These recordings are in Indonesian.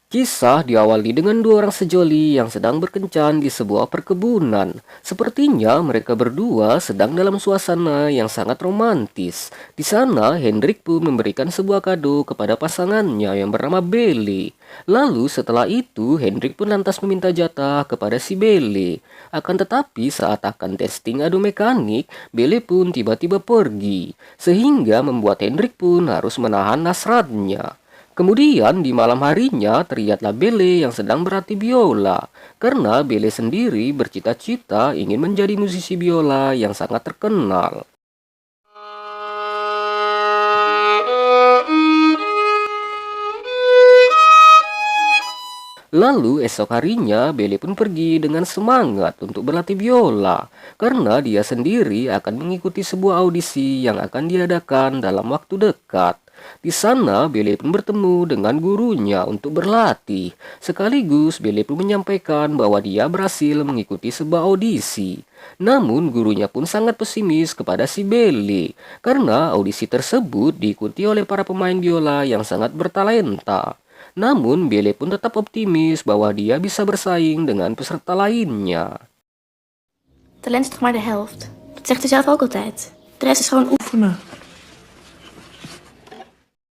Kisah diawali dengan dua orang sejoli yang sedang berkencan di sebuah perkebunan. Sepertinya mereka berdua sedang dalam suasana yang sangat romantis. Di sana, Hendrik pun memberikan sebuah kado kepada pasangannya yang bernama Belle. Lalu setelah itu, Hendrik pun lantas meminta jatah kepada si Belle. Akan tetapi saat akan testing adu mekanik, Belle pun tiba-tiba pergi. Sehingga membuat Hendrik pun harus menahan hasratnya. Kemudian di malam harinya terlihatlah Belle yang sedang berlatih biola. Karena Belle sendiri bercita-cita ingin menjadi musisi biola yang sangat terkenal. Lalu esok harinya Belle pun pergi dengan semangat untuk berlatih biola. Karena dia sendiri akan mengikuti sebuah audisi yang akan diadakan dalam waktu dekat. Di sana Belle pun bertemu dengan gurunya untuk berlatih. Sekaligus Belle pun menyampaikan bahwa dia berhasil mengikuti sebuah audisi. Namun gurunya pun sangat pesimis kepada si Belle. Karena audisi tersebut diikuti oleh para pemain biola yang sangat bertalenta. Namun Belle pun tetap optimis bahwa dia bisa bersaing dengan peserta lainnya. Talent is toch maar de helft. Dat zegt hij zelf ook altijd. De rest is gewoon oefenen.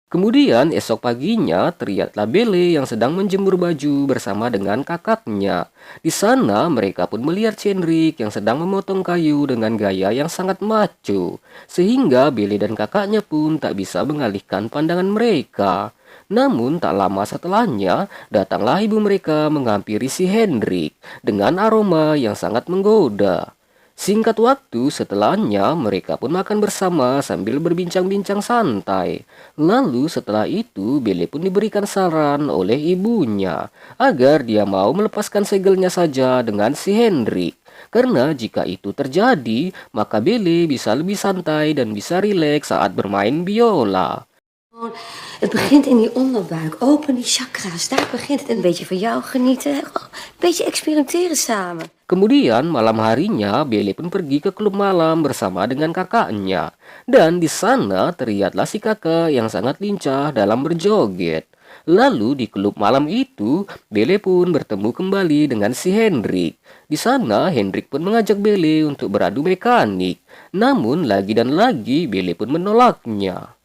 Kemudian esok paginya terlihatlah Belle yang sedang menjemur baju bersama dengan kakaknya. Di sana mereka pun melihat Hendrik yang sedang memotong kayu dengan gaya yang sangat maco. Sehingga Belle dan kakaknya pun tak bisa mengalihkan pandangan mereka. Namun tak lama setelahnya datanglah ibu mereka menghampiri si Hendrik dengan aroma yang sangat menggoda. Singkat waktu setelahnya mereka pun makan bersama sambil berbincang-bincang santai. Lalu setelah itu Belle pun diberikan saran oleh ibunya agar dia mau melepaskan segelnya saja dengan si Hendrik. Karena jika itu terjadi maka Belle bisa lebih santai dan bisa rileks saat bermain biola. Het begint in die onderbuik. Open die chakra's. Daar begint het. Een beetje van jou genieten. Een beetje experimenteren samen. Kemudian malam harinya Belle pun pergi ke klub malam bersama dengan kakaknya. Dan di sana terlihatlah si kakak yang sangat lincah dalam berjoget. Lalu di klub malam itu Belle pun bertemu kembali dengan si Hendrik. Di sana Hendrik pun mengajak Belle untuk beradu mekanik. Namun lagi dan lagi Belle pun menolaknya.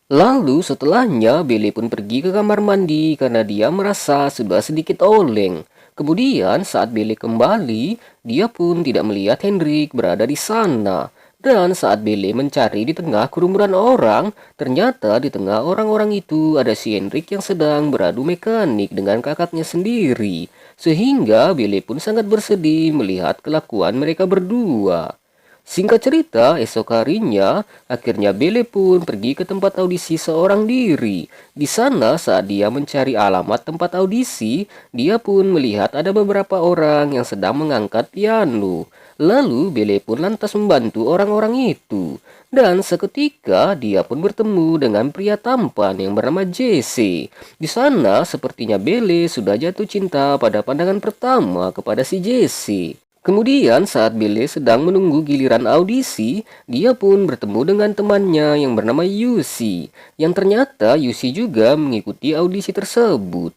Lalu setelahnya Belle pun pergi ke kamar mandi karena dia merasa sudah sedikit oleng. Kemudian saat Belle kembali, dia pun tidak melihat Hendrik berada di sana. Dan saat Belle mencari di tengah kerumunan orang, ternyata di tengah orang-orang itu ada si Hendrik yang sedang beradu mekanik dengan kakaknya sendiri. Sehingga Belle pun sangat bersedih melihat kelakuan mereka berdua. Singkat cerita, esok harinya, akhirnya Belle pun pergi ke tempat audisi seorang diri. Di sana, saat dia mencari alamat tempat audisi, dia pun melihat ada beberapa orang yang sedang mengangkat piano. Lalu, Belle pun lantas membantu orang-orang itu. Dan seketika, dia pun bertemu dengan pria tampan yang bernama Jesse. Di sana, sepertinya Belle sudah jatuh cinta pada pandangan pertama kepada si Jesse. Kemudian saat Belle sedang menunggu giliran audisi, dia pun bertemu dengan temannya yang bernama Yusi, yang ternyata Yusi juga mengikuti audisi tersebut.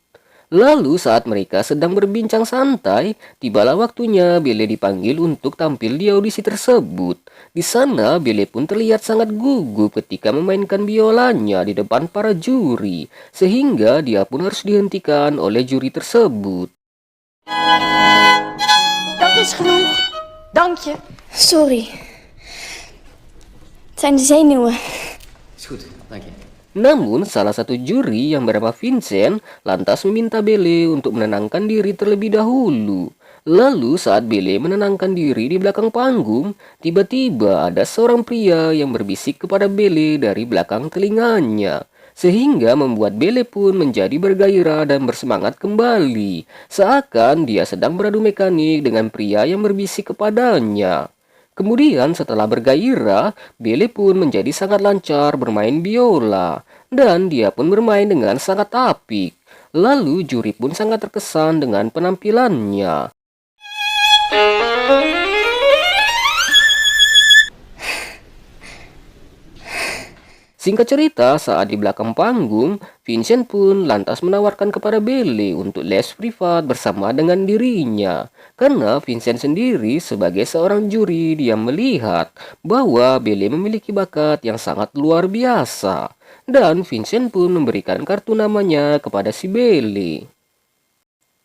Lalu saat mereka sedang berbincang santai, tibalah waktunya Belle dipanggil untuk tampil di audisi tersebut. Di sana Belle pun terlihat sangat gugup ketika memainkan biolanya di depan para juri, sehingga dia pun harus dihentikan oleh juri tersebut. Dat is genoeg. Dank je. Sorry. Het zijn de zenuwen. Is goed, dank je. Namun, salah satu juri yang bernama Vincent lantas meminta Belle untuk menenangkan diri terlebih dahulu. Lalu saat Belle menenangkan diri di belakang panggung, tiba-tiba ada seorang pria yang berbisik kepada Belle dari belakang telinganya. Sehingga membuat Belle pun menjadi bergairah dan bersemangat kembali. Seakan dia sedang beradu mekanik dengan pria yang berbisik kepadanya. Kemudian setelah bergairah, Belle pun menjadi sangat lancar bermain biola. Dan dia pun bermain dengan sangat apik. Lalu juri pun sangat terkesan dengan penampilannya. Singkat cerita, saat di belakang panggung, Vincent pun lantas menawarkan kepada Belle untuk les privat bersama dengan dirinya. Karena Vincent sendiri sebagai seorang juri, dia melihat bahwa Belle memiliki bakat yang sangat luar biasa. Dan Vincent pun memberikan kartu namanya kepada si Belle.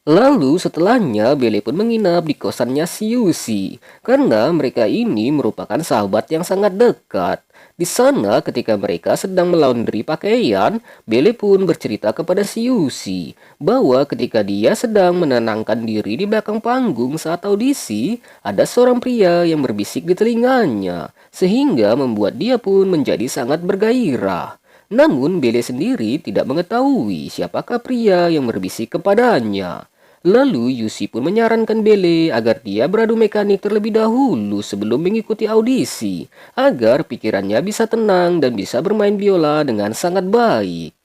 Lalu setelahnya Belle pun menginap di kosannya si Yusi karena mereka ini merupakan sahabat yang sangat dekat. Di sana ketika mereka sedang melaundry pakaian, Belle pun bercerita kepada si Yusi bahwa ketika dia sedang menenangkan diri di belakang panggung saat audisi, ada seorang pria yang berbisik di telinganya sehingga membuat dia pun menjadi sangat bergairah. Namun Belle sendiri tidak mengetahui siapakah pria yang berbisik kepadanya. Lalu Yusi pun menyarankan Belle agar dia beradu mekanik terlebih dahulu sebelum mengikuti audisi, agar pikirannya bisa tenang dan bisa bermain biola dengan sangat baik.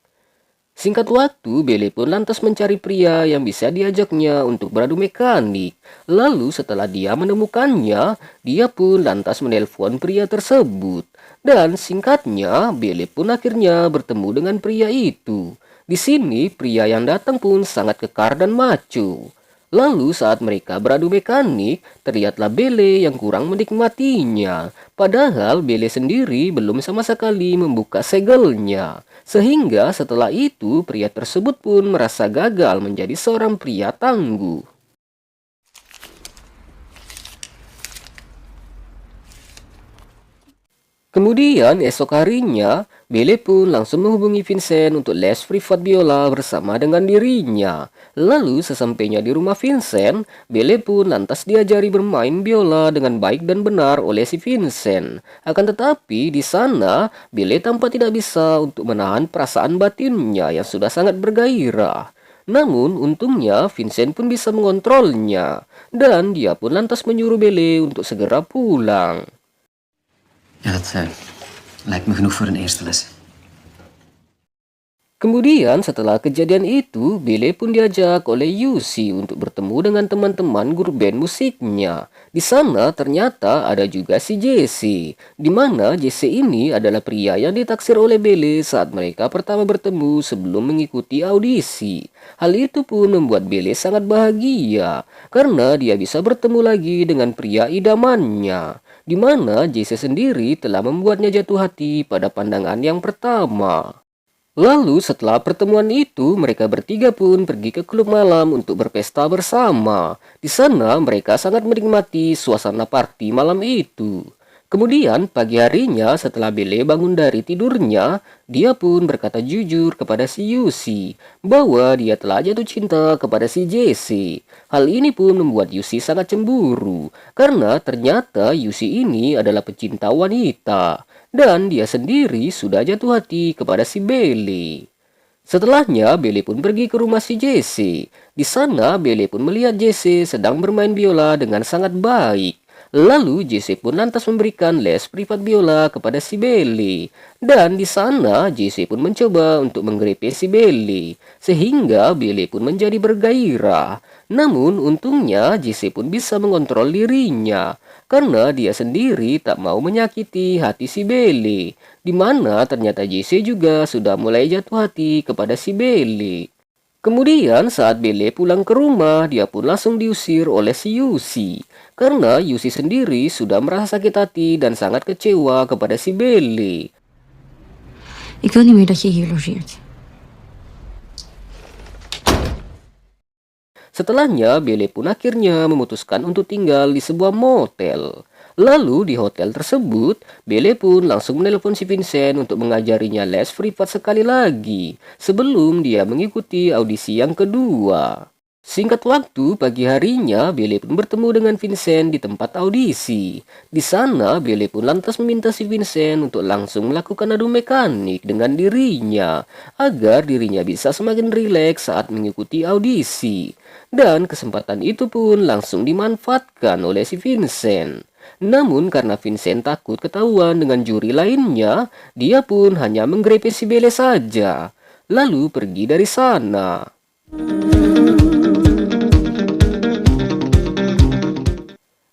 Singkat waktu, Belle pun lantas mencari pria yang bisa diajaknya untuk beradu mekanik. Lalu setelah dia menemukannya, dia pun lantas menelpon pria tersebut. Dan singkatnya, Belle pun akhirnya bertemu dengan pria itu. Di sini, pria yang datang pun sangat kekar dan maco. Lalu saat mereka beradu mekanik, terlihatlah Belle yang kurang menikmatinya. Padahal Belle sendiri belum sama sekali membuka segelnya. Sehingga setelah itu, pria tersebut pun merasa gagal menjadi seorang pria tangguh. Kemudian esok harinya, Belle pun langsung menghubungi Vincent untuk les privat biola bersama dengan dirinya. Lalu sesampainya di rumah Vincent, Belle pun lantas diajari bermain biola dengan baik dan benar oleh si Vincent. Akan tetapi di sana, Belle tampak tidak bisa untuk menahan perasaan batinnya yang sudah sangat bergairah. Namun untungnya Vincent pun bisa mengontrolnya. Dan dia pun lantas menyuruh Belle untuk segera pulang. Ja, dat lijkt me genoeg voor een eerste les. Kemudian setelah kejadian itu, Belle pun diajak oleh Yusi untuk bertemu dengan teman-teman grup band musiknya. Di sana ternyata ada juga si Jesse, di mana Jesse ini adalah pria yang ditaksir oleh Belle saat mereka pertama bertemu sebelum mengikuti audisi. Hal itu pun membuat Belle sangat bahagia karena dia bisa bertemu lagi dengan pria idamannya, di mana Jesse sendiri telah membuatnya jatuh hati pada pandangan yang pertama. Lalu setelah pertemuan itu, mereka bertiga pun pergi ke klub malam untuk berpesta bersama. Di sana mereka sangat menikmati suasana party malam itu. Kemudian pagi harinya setelah Belle bangun dari tidurnya, dia pun berkata jujur kepada si Yusi bahwa dia telah jatuh cinta kepada si Jesse. Hal ini pun membuat Yusi sangat cemburu karena ternyata Yusi ini adalah pecinta wanita dan dia sendiri sudah jatuh hati kepada si Belle. Setelahnya, Belle pun pergi ke rumah si Jesse. Di sana, Belle pun melihat Jesse sedang bermain biola dengan sangat baik. Lalu Jesse pun lantas memberikan les privat biola kepada si Belle. Dan di sana Jesse pun mencoba untuk menggrepe si Belle, sehingga Belle pun menjadi bergairah. Namun untungnya Jesse pun bisa mengontrol dirinya, karena dia sendiri tak mau menyakiti hati si Belle. Di mana ternyata Jesse juga sudah mulai jatuh hati kepada si Belle. Kemudian saat Belle pulang ke rumah, dia pun langsung diusir oleh si Yusi. Karena Yusi sendiri sudah merasa sakit hati dan sangat kecewa kepada si Belle. Ik wil niet meer dat je hier logeert. Setelahnya, Belle pun akhirnya memutuskan untuk tinggal di sebuah motel. Lalu di hotel tersebut, Belle pun langsung menelpon si Vincent untuk mengajarinya les privat sekali lagi sebelum dia mengikuti audisi yang kedua. Singkat waktu, pagi harinya Belle pun bertemu dengan Vincent di tempat audisi. Di sana, Belle pun lantas meminta si Vincent untuk langsung melakukan adu mekanik dengan dirinya, agar dirinya bisa semakin rileks saat mengikuti audisi. Dan kesempatan itu pun langsung dimanfaatkan oleh si Vincent. Namun karena Vincent takut ketahuan dengan juri lainnya, dia pun hanya menggrepe si Belle saja, lalu pergi dari sana.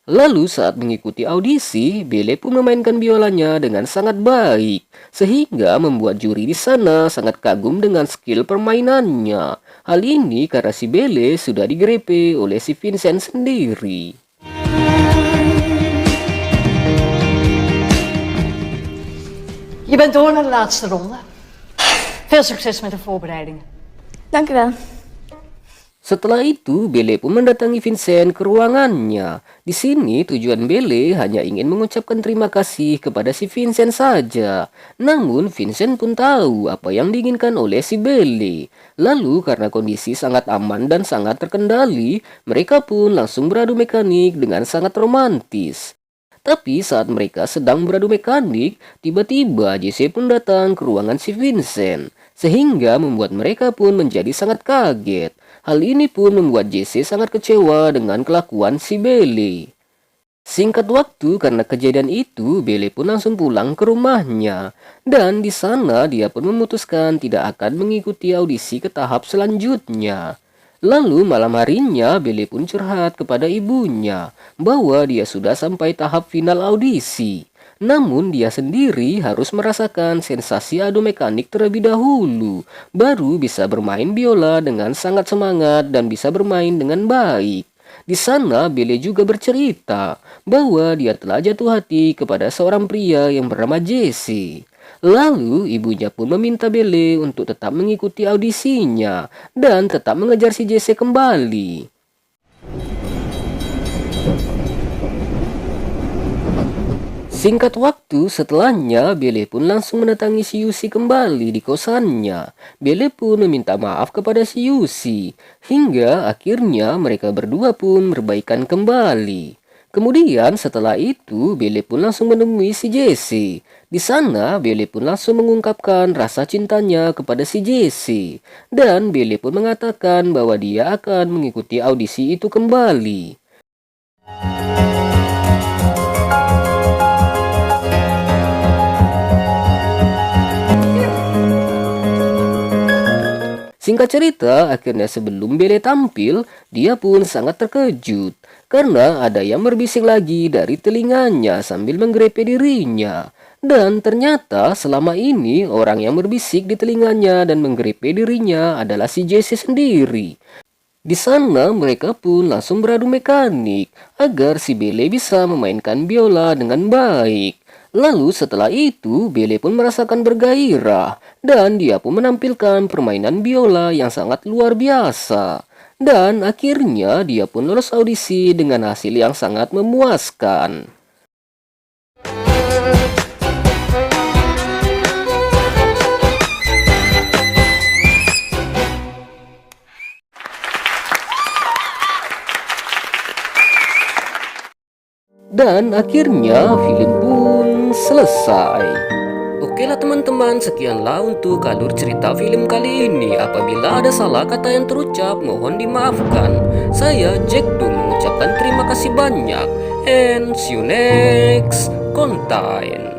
Lalu saat mengikuti audisi, Belle pun memainkan biolanya dengan sangat baik, sehingga membuat juri di sana sangat kagum dengan skill permainannya. Hal ini karena si Belle sudah digrepe oleh si Vincent sendiri. Je bent door naar de laatste ronde. Veel succes met de voorbereidingen. Dank u wel. Setelah itu, Belle pun mendatangi Vincent ke ruangannya. Di sini tujuan Belle hanya ingin mengucapkan terima kasih kepada si Vincent saja. Namun Vincent pun tahu apa yang diinginkan oleh si Belle. Lalu karena kondisi sangat aman dan sangat terkendali, mereka pun langsung beradu mekanik dengan sangat romantis. Tapi saat mereka sedang beradu mekanik, tiba-tiba Jesse pun datang ke ruangan si Vincent, sehingga membuat mereka pun menjadi sangat kaget. Hal ini pun membuat Jesse sangat kecewa dengan kelakuan si Belle. Singkat waktu karena kejadian itu, Belle pun langsung pulang ke rumahnya. Dan di sana dia pun memutuskan tidak akan mengikuti audisi ke tahap selanjutnya. Lalu malam harinya Belle pun curhat kepada ibunya bahwa dia sudah sampai tahap final audisi. Namun dia sendiri harus merasakan sensasi adu mekanik terlebih dahulu, baru bisa bermain biola dengan sangat semangat dan bisa bermain dengan baik. Di sana Belle juga bercerita bahwa dia telah jatuh hati kepada seorang pria yang bernama Jesse. Lalu ibunya pun meminta Belle untuk tetap mengikuti audisinya dan tetap mengejar si Jesse kembali. Singkat waktu setelahnya, Belle pun langsung mendatangi si Yusi kembali di kosannya. Belle pun meminta maaf kepada si Yusi, hingga akhirnya mereka berdua pun berbaikan kembali. Kemudian setelah itu, Belle pun langsung menemui si Jesse. Di sana, Belle pun langsung mengungkapkan rasa cintanya kepada si Jesse. Dan Belle pun mengatakan bahwa dia akan mengikuti audisi itu kembali. Singkat cerita, akhirnya sebelum Belle tampil, dia pun sangat terkejut karena ada yang berbisik lagi dari telinganya sambil menggrepe dirinya. Dan ternyata selama ini orang yang berbisik di telinganya dan menggrepe dirinya adalah si Jesse sendiri. Di sana mereka pun langsung beradu mekanik agar si Belle bisa memainkan biola dengan baik. Lalu setelah itu, Belle pun merasakan bergairah dan dia pun menampilkan permainan biola yang sangat luar biasa. Dan akhirnya dia pun lolos audisi dengan hasil yang sangat memuaskan. Dan akhirnya film pun selesai. Oke lah teman-teman, sekianlah untuk alur cerita film kali ini. Apabila ada salah kata yang terucap, mohon dimaafkan. Saya Jack Du mengucapkan terima kasih banyak. And see you next content.